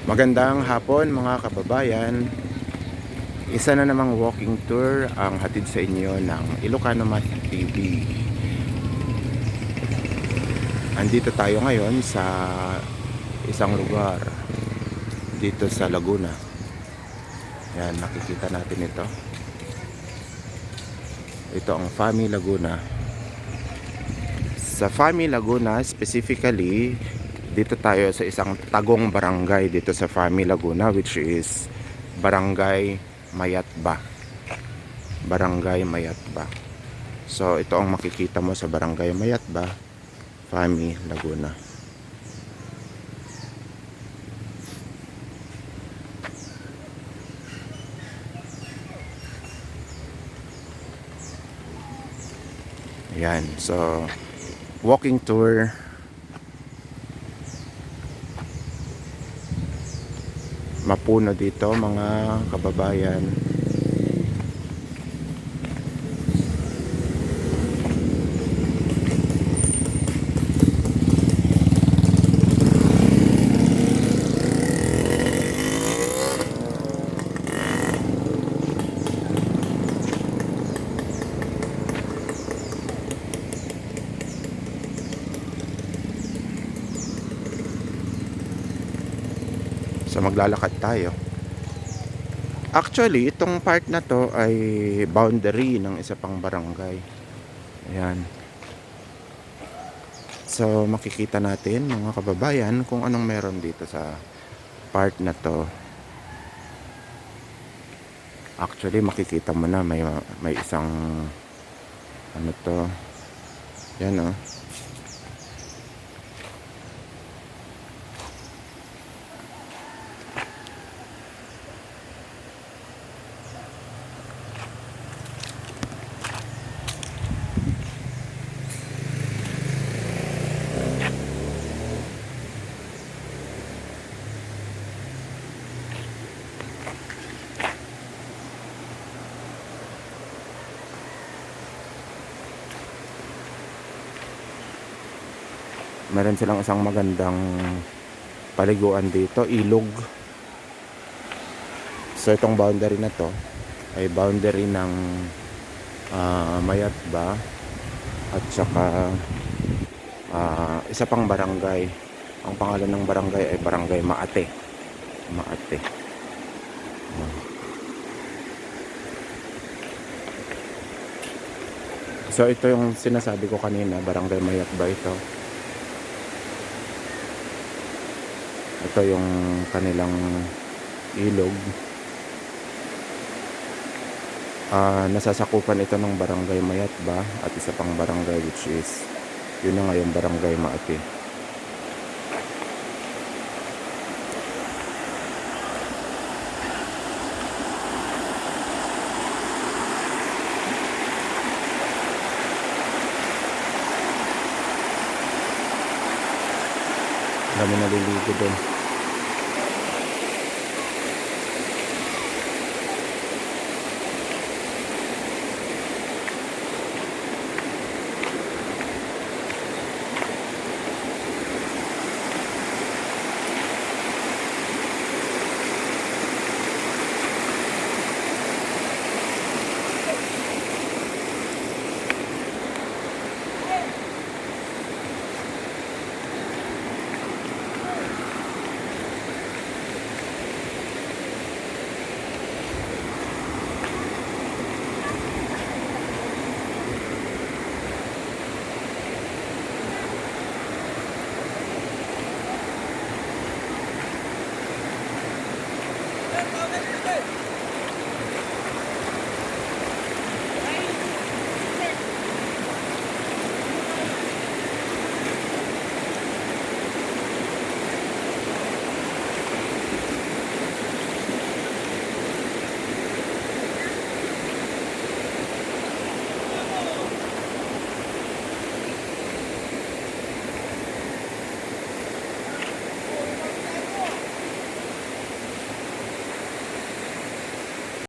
Magandang hapon mga kababayan. Isa na namang walking tour ang hatid sa inyo ng Ilocano Math TV. Andito tayo ngayon sa isang lugar dito sa Laguna. Yan, nakikita natin ito. Ito ang Fami Laguna. Sa Fami Laguna specifically, dito tayo sa isang tagong barangay dito sa Fami Laguna, which is Barangay Mayatba. Barangay Mayatba. So ito ang makikita mo sa Barangay Mayatba, Fami Laguna. Ayan, so walking tour. Mapuno dito mga kababayan. So maglalakad tayo. Actually, itong part na to ay boundary ng isa pang barangay. Ayan. So makikita natin mga kababayan kung anong meron dito sa part na to. Actually, makikita mo na may isang ano to. Yan oh. Meron silang isang magandang paliguan dito, ilog. So itong boundary na to ay boundary ng Mayatba at saka isa pang barangay. Ang pangalan ng barangay ay Barangay Maate. Maate. So ito yung sinasabi ko kanina, Barangay Mayatba ito. Ito yung kanilang ilog. Nasasakupan ito ng Barangay Mayatba at isa pang barangay which is yun na nga yung Barangay Maate. Dami naliligo doon.